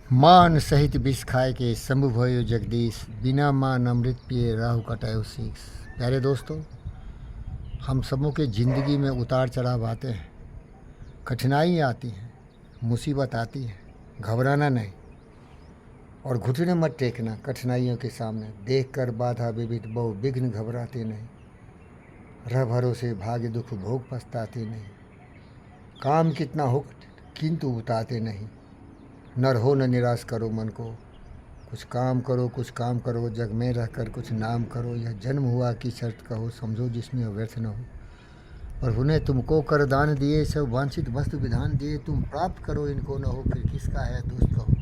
मान सहित विष खाए के शंभु भयो जगदीश, बिना मान अमृत पिए राहु कटायो शीश। प्यारे दोस्तों, हम सबों के ज़िंदगी में उतार चढ़ाव आते हैं, कठिनाई आती हैं, मुसीबत आती है। घबराना नहीं और घुटने मत टेकना कठिनाइयों के सामने। देखकर बाधा विविध बहु विघ्न घबराते नहीं, रह भरोसे भाग्य दुख भोग पछताते नहीं। काम कितना हो किंतु उतारते नहीं, नर हो न निराश करो मन को। कुछ काम करो, जग में रहकर कुछ नाम करो। यह जन्म हुआ कि शर्त कहो, समझो जिसमें व्यर्थ न हो। प्रभु ने तुमको कर दान दिए, सब वांछित वस्तु विधान दिए। तुम प्राप्त करो इनको न हो, फिर किसका है दोस्त कहो।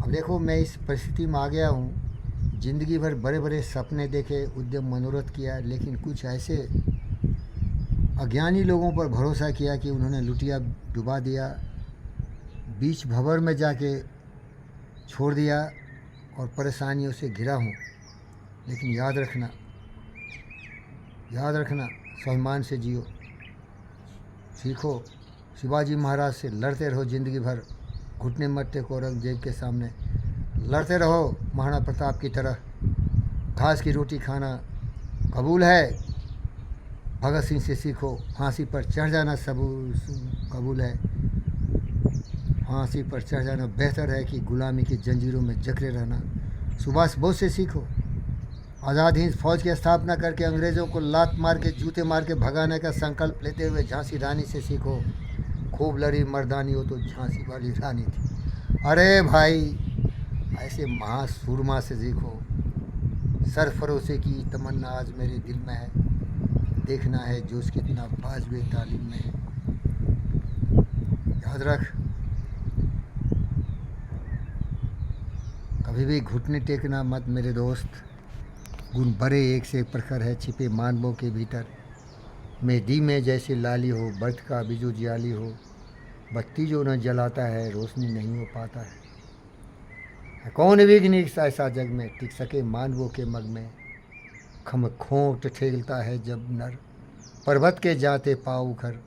अब देखो, मैं इस परिस्थिति में आ गया हूँ। ज़िंदगी भर बड़े बड़े सपने देखे, उद्यम मनोरथ किया, लेकिन कुछ ऐसे अज्ञानी लोगों पर भरोसा किया कि उन्होंने लुटिया डुबा दिया, बीच भंवर में जाके छोड़ दिया और परेशानियों से घिरा हूँ। लेकिन याद रखना, स्वाभिमान से जियो, सीखो। शिवाजी महाराज से लड़ते रहो ज़िंदगी भर, घुटने मत टेको औरंगजेब के सामने। लड़ते रहो महाराणा प्रताप की तरह। घास की रोटी खाना कबूल है, भगत सिंह से सीखो। फांसी पर चढ़ जाना सब कबूल है, फांसी पर चढ़ जाना बेहतर है कि गुलामी की जंजीरों में जकड़े रहना। सुभाष बोस से सीखो। आज़ाद हिंद फौज की स्थापना करके अंग्रेज़ों को लात मार के जूते मार के भगाने का संकल्प लेते हुए झांसी रानी से सीखो। खूब लड़ी मर्दानी हो तो झांसी वाली रानी थी। अरे भाई, ऐसे महासूरमा से सीखो। सरफरोशी की तमन्ना आज मेरे दिल में है, देखना है जोश कितना बाजवे तालीम में है। याद रख, कभी भी घुटने टेकना मत मेरे दोस्त। गुण बड़े एक से एक प्रखर है छिपे मानवों के भीतर। मेहदी में जैसे लाली हो, बर्थ का बिजू जियाली हो। बत्ती जो न जलाता है, रोशनी नहीं हो पाता है। कौन विघ्न ऐसा जग में टिक सके मानवों के मग में। खम खोट ठेलता है जब नर, पर्वत के जाते पाँव उखर।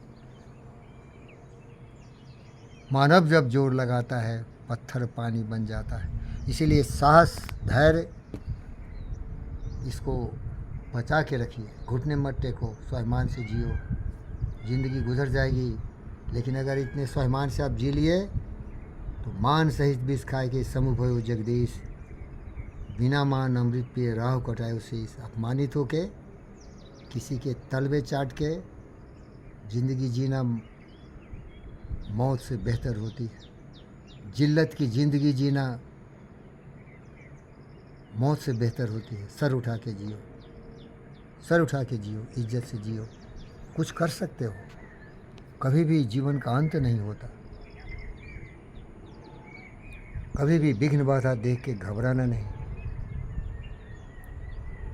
मानव जब जोर लगाता है, पत्थर पानी बन जाता है। इसीलिए साहस, धैर्य, इसको बचा के रखिए। घुटने मत टेको, स्वाभिमान से जियो। ज़िंदगी गुजर जाएगी, लेकिन अगर इतने स्वाभिमान से आप जी लिए तो मान सहित विष खाए के समूह भयो जगदीश, बिना मान अमृत पिए राहु कटायो शीश। अपमानित होके, किसी के तलवे चाट के ज़िंदगी जीना मौत से बेहतर होती है। जिल्लत की ज़िंदगी जीना मौत से बेहतर होती है। सर उठा के जियो, सर उठा के जियो, इज्जत से जियो। कुछ कर सकते हो, कभी भी जीवन का अंत नहीं होता। कभी भी विघ्न बाधा देख के घबराना नहीं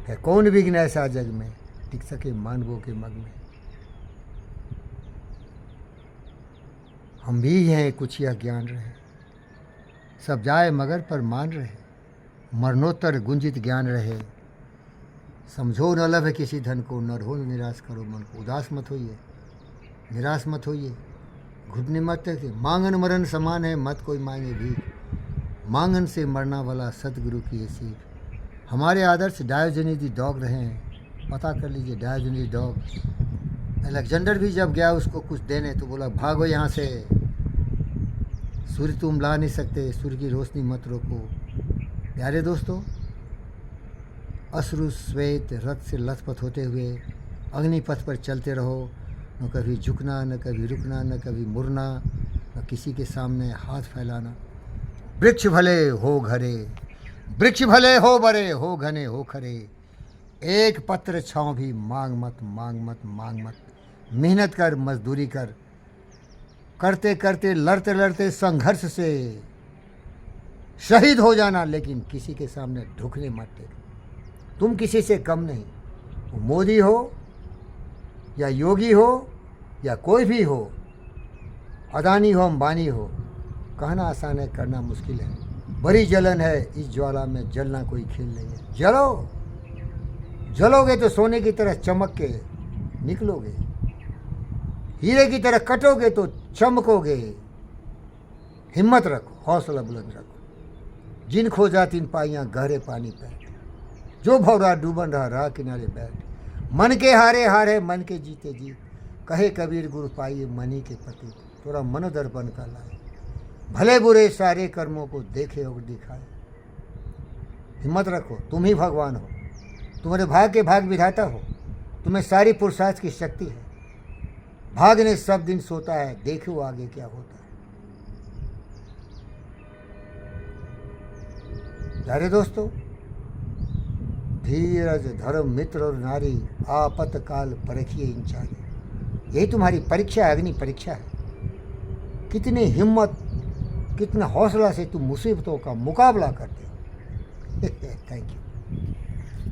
है। कौन विघ्न ऐसा जग में टिक सके मानवों के मग में। हम भी हैं कुछ यह ज्ञान रहे, सब जाए मगर पर मान रहे। मरणोत्तर गुंजित ज्ञान रहे, समझो न लभ किसी धन को। न रहो निराश करो मन को। उदास मत होइए, निराश मत होइए, घुटने मत टेकिए। मांगन मरण समान है, मत कोई मांगे भीख। मांगन से मरना वाला सतगुरु की ये सीख। हमारे आदर्श डायोजनीज द डॉग रहे हैं, पता कर लीजिए। डायोजनीज डॉग, अलेक्जेंडर भी जब गया उसको कुछ देने तो बोला भागो यहाँ से, सूर्य तुम ला नहीं सकते, सूर्य की रोशनी मत रोको। प्यारे दोस्तों, अश्रु श्वेत रक्त से लथपथ होते हुए अग्निपथ पर चलते रहो। न कभी झुकना, न कभी रुकना, न कभी मुड़ना, न किसी के सामने हाथ फैलाना। वृक्ष भले हो घरे, वृक्ष भले हो बड़े, हो घने हो खरे। एक पत्र छाँव भी मांग मत, मांग मत, मांग मत। मेहनत कर, मजदूरी कर, करते करते लड़ते लड़ते संघर्ष से शहीद हो जाना, लेकिन किसी के सामने झुकने मत टेक। तुम किसी से कम नहीं। वो मोदी हो या योगी हो या कोई भी हो, अदानी हो अंबानी हो, कहना आसान है, करना मुश्किल है। बड़ी जलन है इस ज्वाला में, जलना कोई खेल नहीं है। जलो, जलोगे तो सोने की तरह चमक के निकलोगे, हीरे की तरह कटोगे तो चमकोगे। हिम्मत रखो, हौसला बुलंद रखो। जिन खो जाती इन पाइयाँ गहरे पानी बैठ, जो भौरा डूबन रहा राह किनारे बैठ। मन के हारे हारे मन के जीते जीत, कहे कबीर गुरु पाइए मनी के पति। थोड़ा मनोदर्पण का लाए, भले बुरे सारे कर्मों को देखे और दिखाए। हिम्मत रखो, तुम ही भगवान हो, तुम्हारे भाग के भाग विधाता हो, तुम्हें सारी पुरुषार्थ की शक्ति है। भाग ने सब दिन सोता है, देखो आगे क्या होता है। प्यारे दोस्तों, धीरज धर्म मित्र और नारी आपत काल परखिए इंचारी। यही तुम्हारी परीक्षा है, अग्नि परीक्षा है। कितनी हिम्मत, कितना हौसला से तुम मुसीबतों का मुकाबला करते हो। Thank you.